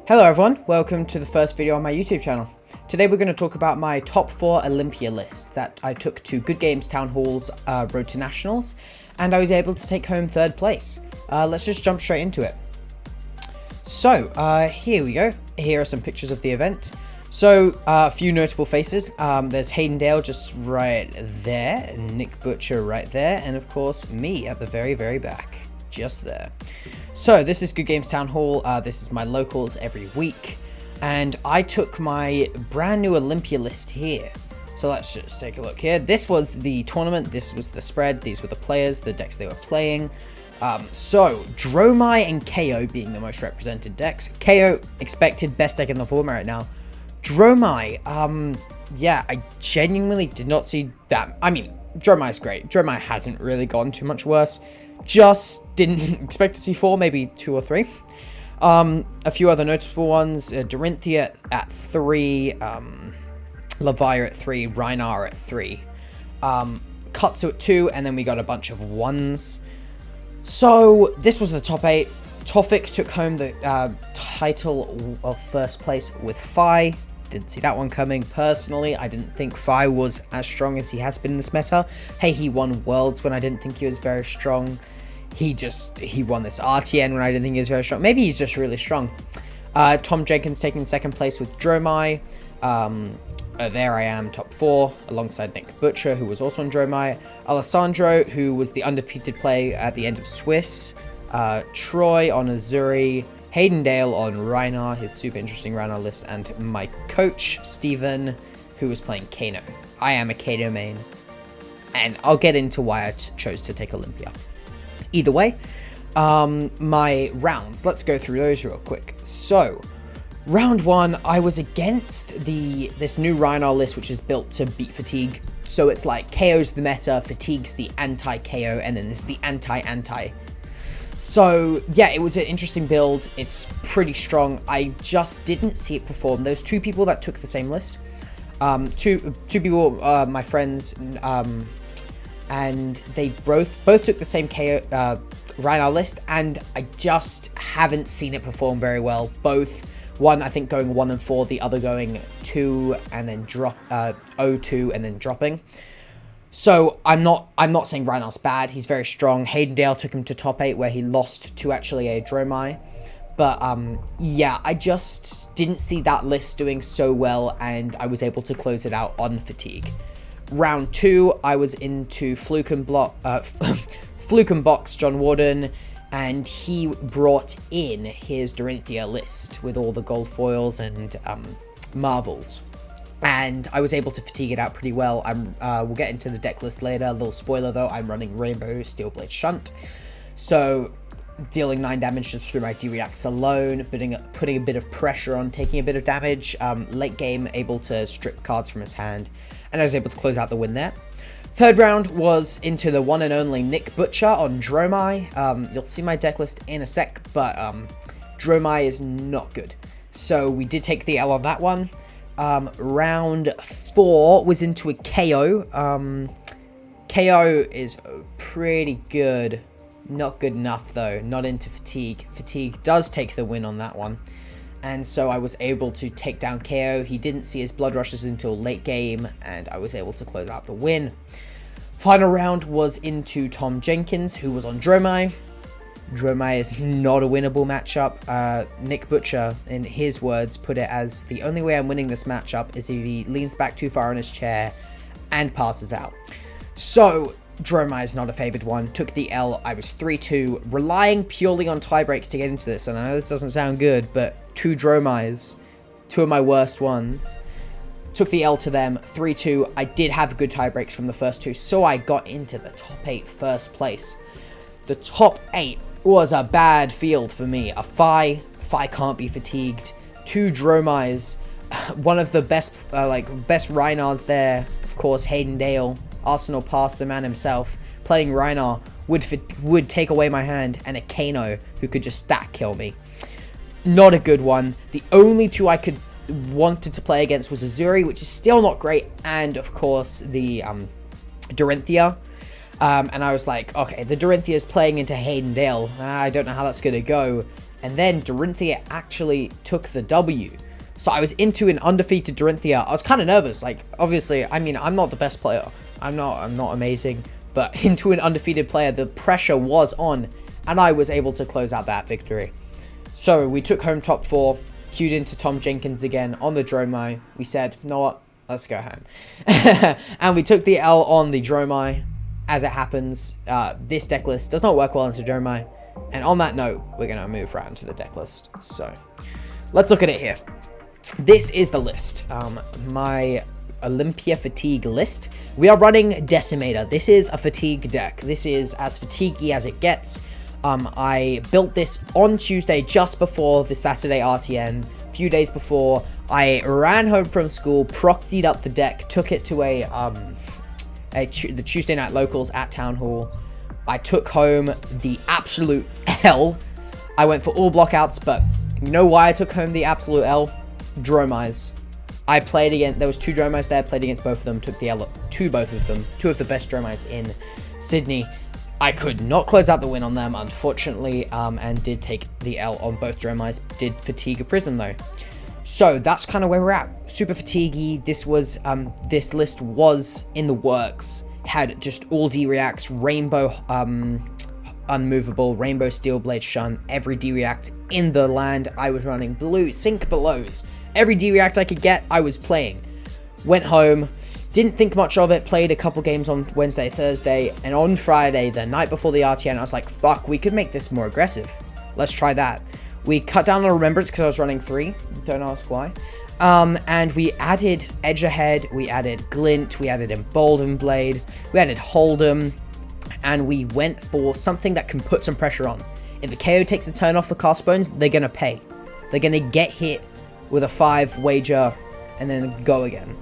Hello everyone, welcome to the first video on my YouTube channel. Today we're going to talk about my top 4 Olympia list that I took to Good Games Town Hall's Road to Nationals, and I was able to take home 3rd place. Let's just jump straight into it. So, here we go. Here are some pictures of the event. So, a few notable faces. There's Hayden Dale just right there, Nick Butcher right there, and of course me at the very, very back. Just there. So this is Good Games Town Hall. This is my locals every week, and I took my brand new Olympia list here. So let's just take a look here. This was the tournament. This was the spread. These were the players, the decks they were playing. So Dromai and KO being the most represented decks. KO expected best deck in the format right now. Dromai, yeah, I genuinely did not see that. I mean, Dromai's great. Dromai hasn't really gone too much worse. Just didn't expect to see 4, maybe 2 or 3. A few other notable ones: Dorinthia at 3, Levier at 3, Reinar at 3, Kutsu at 2, and then we got a bunch of 1s. So this was the top 8. Tofik took home the title of first place with Fi. Didn't see that one coming. Personally, I didn't think Fi was as strong as he has been in this meta. Hey, he won Worlds when I didn't think he was very strong. He won this RTN when I didn't think he was very strong. Maybe he's just really strong. Tom Jenkins taking 2nd place with Dromai. There I am, top 4, alongside Nick Butcher, who was also on Dromai. Alessandro, who was the undefeated play at the end of Swiss. Troy on Azuri. Hayden Dale on Reinar, his super interesting Reinar list, and my coach, Steven, who was playing Kano. I am a Kano main, and I'll get into why I chose to take Olympia. Either way, my rounds, let's go through those real quick. So, round 1, I was against this new Reinar list, which is built to beat Fatigue. So it's like KO's the meta, Fatigue's the anti-KO, and then there's the anti-anti. So, yeah, it was an interesting build. It's pretty strong. I just didn't see it perform. Those 2 people that took the same list, two people, my friends, and they both took the same KO Reinar list, and I just haven't seen it perform very well. Both, one I think going 1 and 4, the other going 2 and then 0-2 and then dropping. So I'm not saying Reinar's bad. He's very strong. Hayden Dale took him to top 8, where he lost to actually a Dromai. But yeah, I just didn't see that list doing so well, and I was able to close it out on Fatigue. Round 2, I was into Fluke and Box John Warden, and he brought in his Dorinthia list with all the gold foils and marvels. And I was able to fatigue it out pretty well. We'll get into the deck list later. A little spoiler though, I'm running Rainbow Steelblade Shunt. So, dealing 9 damage just through my D-Reacts alone, putting a bit of pressure on, taking a bit of damage. Late game, able to strip cards from his hand, and I was able to close out the win there. 3rd round was into the one and only Nick Butcher on Dromai. You'll see my deck list in a sec, but Dromai is not good. So we did take the L on that one. Round 4 was into a KO. KO is pretty good. Not good enough though. Not into Fatigue. Fatigue does take the win on that one. And so I was able to take down KO. He didn't see his blood rushes until late game, and I was able to close out the win. Final round was into Tom Jenkins, who was on Dromai. Dromai is not a winnable matchup. Nick Butcher, in his words, put it as, the only way I'm winning this matchup is if he leans back too far in his chair and passes out. So, Dromai is not a favored one. Took the L. I was 3-2, relying purely on tie breaks to get into this. And I know this doesn't sound good, but 2 Dromais, 2 of my worst ones. Took the L to them, 3-2. I did have good tie breaks from the first 2, so I got into the top 8 first place. The top 8 was a bad field for me. A Fi can't be fatigued. 2 Dromais, one of the best Reinars there. Of course, Hayden Dale, Arsenal Pass, the man himself, playing Reinar would take away my hand, and a Kano who could just stack kill me. Not a good one. The only 2 I wanted to play against was Azuri, which is still not great, and of course the Dorinthia. And I was like, okay, the Dorinthia is playing into Hayden Dale. I don't know how that's going to go. And then Dorinthia actually took the W. So I was into an undefeated Dorinthia. I was kind of nervous. Like, obviously, I mean, I'm not the best player. I'm not amazing. But into an undefeated player, the pressure was on. And I was able to close out that victory. So we took home top 4. Queued into Tom Jenkins again on the Dromai. We said, you know what? Let's go home. And we took the L on the Dromai. As it happens, this deck list does not work well into Dromai. And on that note, we're going to move right into the deck list. So let's look at it here. This is the list. My Olympia fatigue list. We are running Decimator. This is a fatigue deck. This is as fatiguey as it gets. I built this on Tuesday just before the Saturday RTN. A few days before, I ran home from school, proxied up the deck, took it to the Tuesday night locals at Town Hall. I took home the absolute L. I went for all blockouts, but you know why I took home the absolute L? Dromais. I played against, there was 2 Dromais there, played against both of them, took the L to both of them. 2 of the best Dromais in Sydney. I could not close out the win on them, unfortunately, and did take the L on both Dromais. Did fatigue a Prism, though. So that's kind of where we're at. Super fatiguey. This was, this list was in the works. Had just all D-Reacts, Rainbow, Unmovable, Rainbow Steel Blade Shun, every D-React in the land. I was running blue, sync belows. Every D-React I could get, I was playing. Went home, didn't think much of it, played a couple games on Wednesday, Thursday, and on Friday, the night before the RTN, I was like, fuck, we could make this more aggressive. Let's try that. We cut down on Remembrance because I was running 3, don't ask why. And we added Edge Ahead, we added Glint, we added Embolden Blade, we added Hold'em, and we went for something that can put some pressure on. If the KO takes a turn off the Cast Bones, they're going to pay. They're going to get hit with a 5 wager and then go again.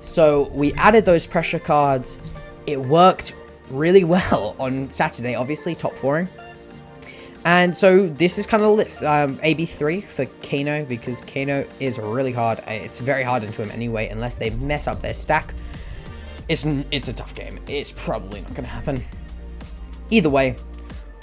So we added those pressure cards. It worked really well on Saturday, obviously, top 4ing. And so this is kind of the list. AB3 for Kano, because Kano is really hard. It's very hard into him anyway, unless they mess up their stack. It's a tough game. It's probably not going to happen. Either way,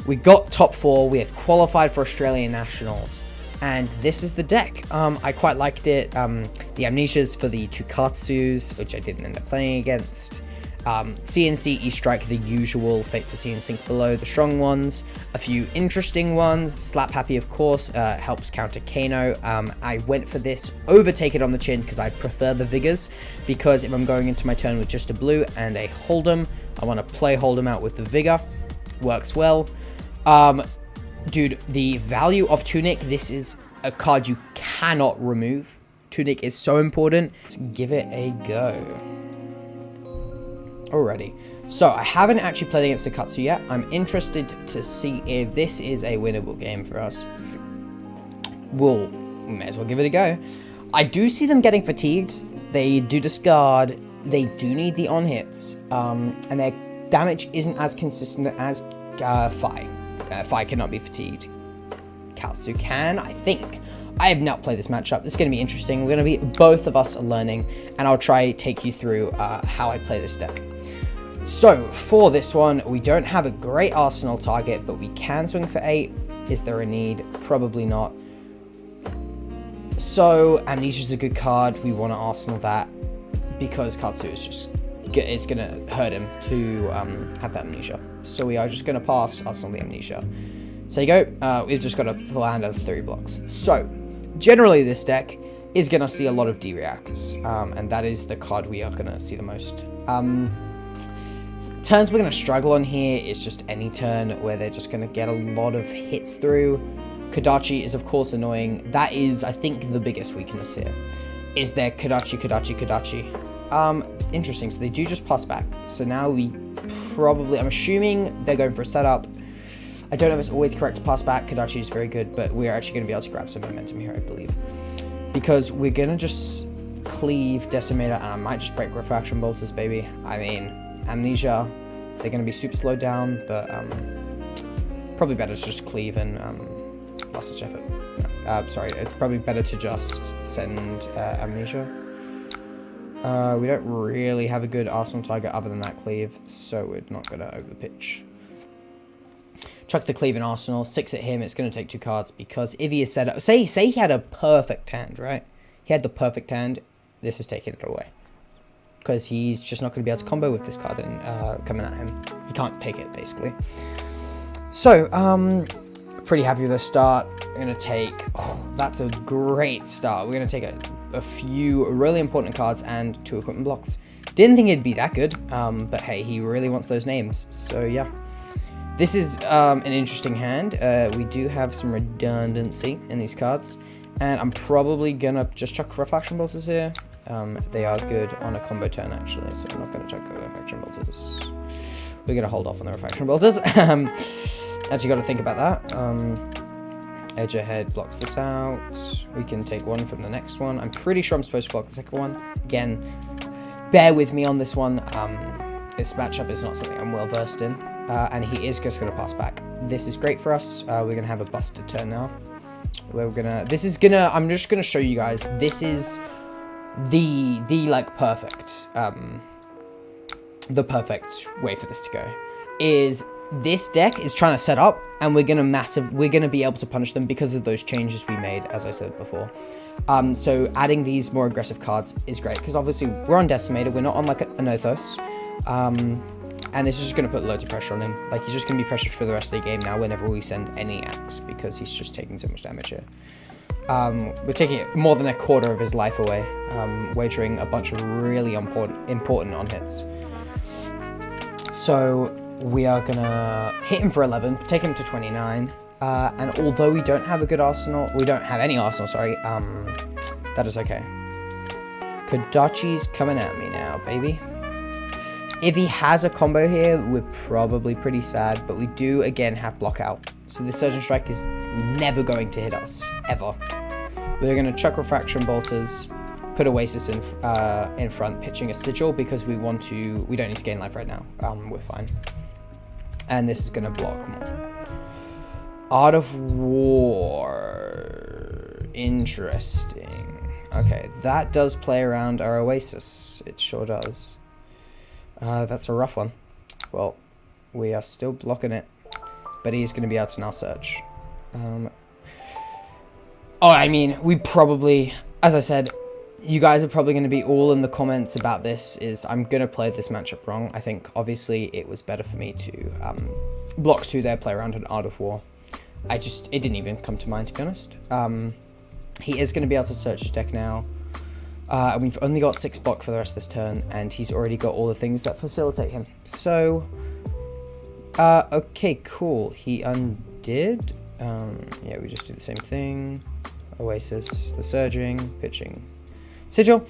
we got top 4. We had qualified for Australian Nationals. And this is the deck. I quite liked it. The Amnesias for the 2 Katsus, which I didn't end up playing against. CNC, E-Strike, the usual. Fate for C and Sync below, the strong ones. A few interesting ones. Slap Happy, of course, helps counter Kano. I went for this over Take It on the Chin because I prefer the Vigors. Because if I'm going into my turn with just a blue and a Hold'em, I want to play Hold'em out with the Vigor. Works well. Dude, the value of Tunic, this is a card you cannot remove. Tunic is so important. Let's give it a go. Alrighty. So, I haven't actually played against the Katsu yet. I'm interested to see if this is a winnable game for us. We'll may as well give it a go. I do see them getting fatigued. They do discard. They do need the on-hits. And their damage isn't as consistent as Fi. Fi cannot be fatigued. Katsu can, I think. I have not played this matchup. This is going to be interesting. We're going to be both of us learning, and I'll try take you through how I play this deck. So, for this one, we don't have a great arsenal target, but we can swing for 8. Is there a need? Probably not. So, Amnesia is a good card. We want to arsenal that because Katsu is just... it's going to hurt him to have that Amnesia. So we are just going to pass arsenal the Amnesia. So you go. We've just got a land of 3 blocks. So, generally this deck is going to see a lot of D-Reacts. And that is the card we are going to see the most. Turns we're going to struggle on here is just any turn where they're just going to get a lot of hits through. Kodachi is of course annoying. That is, I think, the biggest weakness here. Is their Kodachi. Interesting, so they do just pass back. So now we probably, I'm assuming they're going for a setup. I don't know if it's always correct to pass back. Kodachi is very good, but we're actually going to be able to grab some momentum here, I believe. Because we're going to just cleave Decimator, and I might just break Refraction Bolters, baby. I mean, Amnesia, they're going to be super slowed down, but probably better to just cleave and last ditch effort. No, sorry, it's probably better to just send Amnesia. We don't really have a good arsenal target other than that cleave, so we're not going to overpitch. chuck the Cleaving Arsenal, 6 at him. It's going to take 2 cards because if he is set up... Say he had a perfect hand, right? He had the perfect hand. This is taking it away. Because he's just not going to be able to combo with this card and coming at him. He can't take it, basically. So, pretty happy with the start. We're going to take... Oh, that's a great start. We're going to take a few really important cards and 2 equipment blocks. Didn't think it'd be that good, but hey, he really wants those names. So, yeah. This is an interesting hand. We do have some redundancy in these cards. And I'm probably going to just chuck Reflection Bolters here. They are good on a combo turn, actually, so I'm not going to chuck Reflection Bolters. We're going to hold off on the Reflection Bolters. Actually got to think about that. Edge ahead blocks this out. We can take 1 from the next one. I'm pretty sure I'm supposed to block the second one. Again, bear with me on this one. This matchup is not something I'm well versed in. And he is just going to pass back. This is great for us. We're going to have a busted turn now. Where we're going to... I'm just going to show you guys. This is... the like perfect the perfect way for this to go is this deck is trying to set up, and we're gonna be able to punish them because of those changes we made, as I said before. So adding these more aggressive cards is great because obviously we're on Decimator, we're not on like an Othos, and this is just gonna put loads of pressure on him. Like, he's just gonna be pressured for the rest of the game now whenever we send any axe because he's just taking so much damage here. We're taking more than a quarter of his life away, wagering a bunch of really important on hits. So we are gonna hit him for 11, take him to 29, and although we don't have a good arsenal, we don't have any arsenal, sorry, that is okay. Kodachi's coming at me now, baby. If he has a combo here, we're probably pretty sad, but we do, again, have block out. So the Surgeon Strike is never going to hit us, ever. We're going to chuck Refraction Bolters, put Oasis in front, pitching a Sigil, because we don't need to gain life right now. We're fine. And this is going to block more. Art of War. Interesting. Okay, that does play around our Oasis. It sure does. That's a rough one. Well, we are still blocking it, but he's going to be able to now search. I mean, we probably, as I said, you guys are probably going to be all in the comments about this. I'm going to play this matchup wrong. I think, obviously, it was better for me to block 2 there, play around an Art of War. It didn't even come to mind, to be honest. He is going to be able to search his deck now. We've only got 6 block for the rest of this turn, and he's already got all the things that facilitate him. So, okay, cool. He undid. Yeah, we just do the same thing. Oasis, the surging, pitching, Sigil.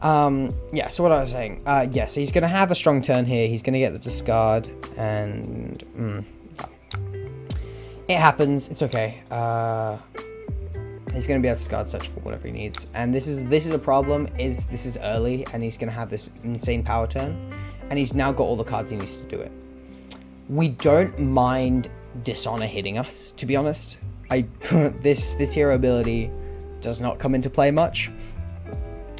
Yeah, so what I was saying. Yeah, so he's going to have a strong turn here. He's going to get the discard, and yeah. It happens. It's okay. He's going to be able to discard search for whatever he needs. And this is a problem, this is early, and he's going to have this insane power turn. And he's now got all the cards he needs to do it. We don't mind Dishonor hitting us, to be honest. This hero ability does not come into play much.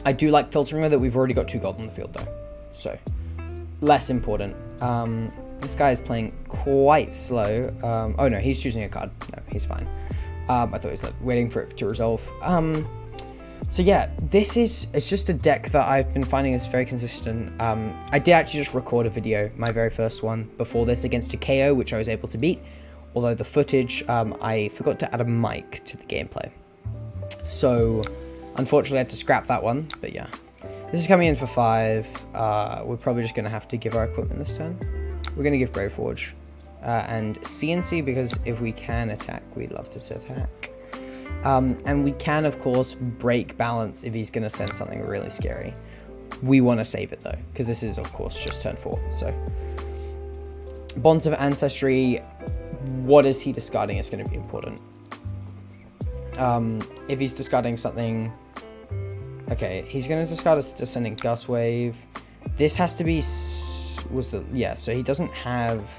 I do like filtering with it. We've already got 2 gold on the field, though. So, less important. This guy is playing quite slow. Oh, no, he's choosing a card. No, he's fine. I thought he was waiting for it to resolve. So yeah, it's just a deck that I've been finding is very consistent. I did actually just record a video, my very first one, before this against a KO, which I was able to beat. Although the footage, I forgot to add a mic to the gameplay. So, unfortunately I had to scrap that one, but yeah. This is coming in for 5. We're probably just going to have to give our equipment this turn. We're going to give Brave Forge. And CNC, because if we can attack, we'd love to attack. And we can, of course, break balance if he's going to send something really scary. We want to save it, though, because this is, of course, just turn 4. So, Bonds of Ancestry, what is he discarding is going to be important. If he's discarding something... Okay, he's going to discard a Descending Gust Wave. This has to be... Yeah, so he doesn't have...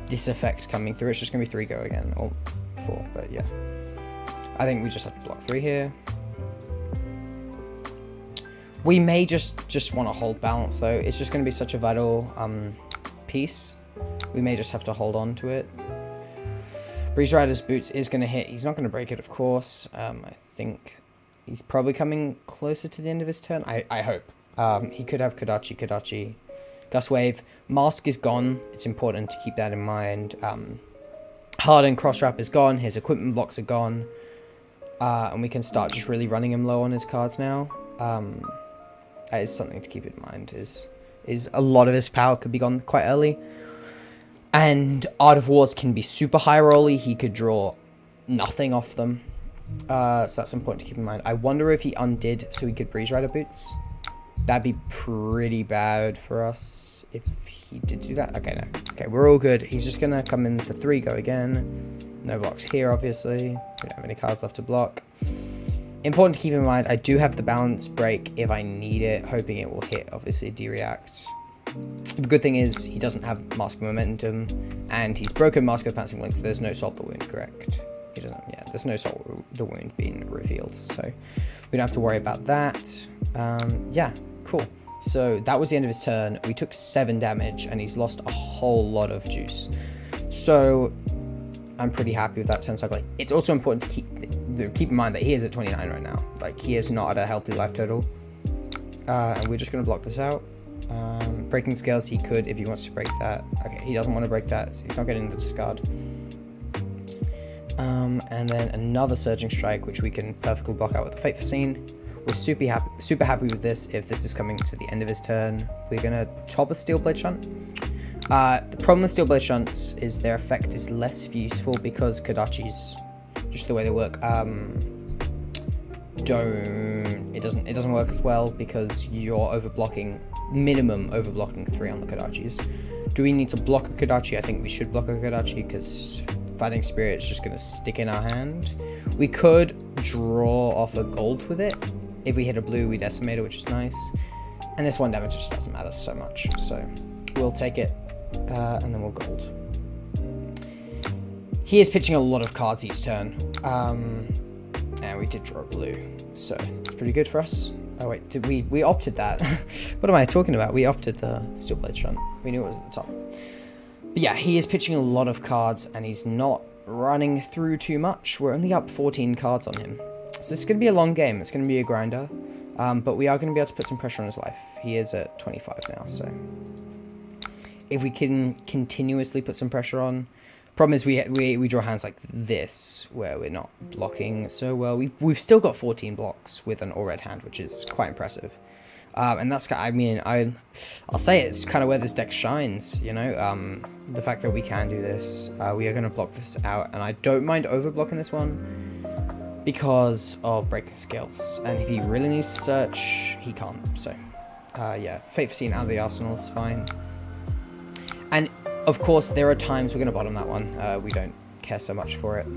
this effect coming through. It's just gonna be 3 go again, or 4, but yeah. I think we just have to block 3 here. We may just want to hold balance, though. It's just gonna be such a vital piece. We may just have to hold on to it. Breeze Rider's Boots is going to hit. He's not going to break it, of course. I think he's probably coming closer to the end of his turn. I hope. He could have Kodachi. Gust Wave. Mask is gone. It's important to keep that in mind. Hardened Cross Wrap is gone. His equipment blocks are gone. And we can start just really running him low on his cards now. That is something to keep in mind. Is a lot of his power could be gone quite early. And Art of Wars can be super high rolly. He could draw nothing off them. So that's important to keep in mind. I wonder if he undid so he could Breeze Rider Boots. That'd be pretty bad for us if he did do that. Okay, no. Okay, we're all good. He's just going to come in for 3, go again. No blocks here, obviously. We don't have any cards left to block. Important to keep in mind, I do have the balance break if I need it, hoping it will hit, obviously, D-React. The good thing is he doesn't have Mask of Momentum, and he's broken Mask of the Pouncing Link, so there's no Salt the Wound, correct? He doesn't, yeah, there's no Salt the Wound being revealed, so we don't have to worry about that. Yeah, cool. So that was the end of his turn. We took 7 damage, and he's lost a whole lot of juice. So I'm pretty happy with that turn cycle. It's also important to keep in mind that he is at 29 right now. Like, he is not at a healthy life total. And we're just going to block this out. Breaking Scales, he could if he wants to break that. Okay, he doesn't want to break that, so he's not getting the discard. And then another Surging Strike, which we can perfectly block out with the Fateful Scene. We're super happy with this. If this is coming to the end of his turn, we're going to top a Steel Blade Shunt. The problem with Steel Blade Shunts is their effect is less useful because Kodachis, just the way they work, it doesn't work as well because you're overblocking, minimum overblocking 3 on the Kodachis. Do we need to block a Kodachi? I think we should block a Kodachi because Fighting Spirit is just going to stick in our hand. We could draw off a gold with it. If we hit a blue, we decimate it, which is nice. And this 1 damage just doesn't matter so much, so we'll take it. And then we'll gold. He is pitching a lot of cards each turn. And we did draw a blue. So it's pretty good for us. Oh wait, did we opted that? What am I talking about? We opted the Steel Blade Shunt. We knew it was at the top. But yeah, he is pitching a lot of cards and he's not running through too much. We're only up 14 cards on him. So this is going to be a long game. It's going to be a grinder. But we are going to be able to put some pressure on his life. He is at 25 now, so if we can continuously put some pressure on. Problem is we draw hands like this where we're not blocking so well. We've still got 14 blocks with an all red hand, which is quite impressive. And that's, I mean, I'll say it's kind of where this deck shines, you know. The fact that we can do this, we are going to block this out, and I don't mind over blocking this one because of Breaking Scales. And if he really needs to search, he can't. So yeah, Fateful Scene out of the arsenal is fine. And of course, there are times we're going to bottom that one. We don't care so much for it.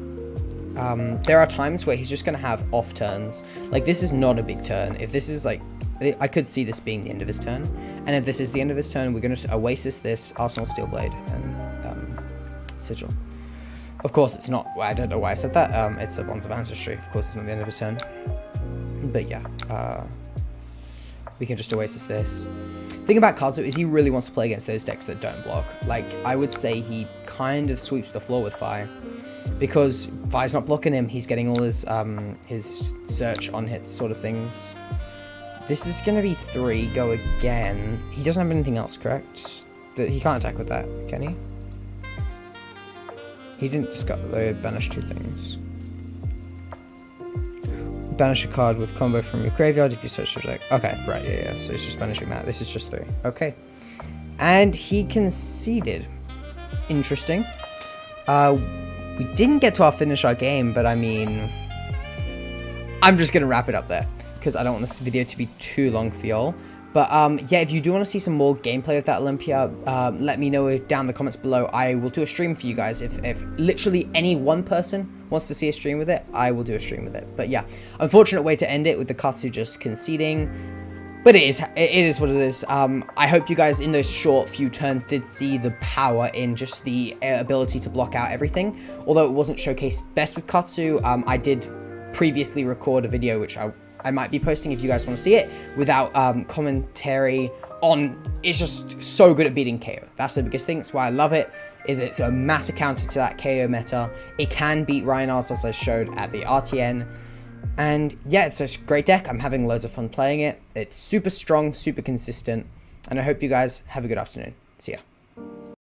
There are times where he's just going to have off turns. Like, this is not a big turn. If this is like, I could see this being the end of his turn. And if this is the end of his turn, we're going to Oasis this, Arsenal Steelblade, and Sigil. Of course, it's not, I don't know why I said that. It's a Bonds of Ancestry. Of course, it's not the end of his turn. But yeah, we can just Oasis this. Thing about Kazu is he really wants to play against those decks that don't block. Like, I would say he kind of sweeps the floor with Fi. Because Fi's not blocking him, he's getting all his search on hits sort of things. This is going to be 3, go again. He doesn't have anything else, correct? He can't attack with that, can he? He didn't discard the banish 2 things. Banish a card with combo from your graveyard if you search your deck. Okay, right, yeah. So it's just banishing that. This is just 3. Okay. And he conceded. Interesting. We didn't get to finish our game, but I mean, I'm just going to wrap it up there because I don't want this video to be too long for y'all. But yeah, if you do want to see some more gameplay of that Olympia, let me know down in the comments below. I will do a stream for you guys. If literally any one person wants to see a stream with it, I will do a stream with it. But yeah, unfortunate way to end it with the Katsu just conceding. But it is what it is. I hope you guys in those short few turns did see the power in just the ability to block out everything. Although it wasn't showcased best with Katsu, I did previously record a video which I might be posting if you guys want to see it without commentary on. It's just so good at beating KO. That's the biggest thing. That's why I love it. is it's a massive counter to that KO meta. It can beat Reinhardt, as I showed at the RTN. And yeah, it's a great deck. I'm having loads of fun playing it. It's super strong, super consistent. And I hope you guys have a good afternoon. See ya.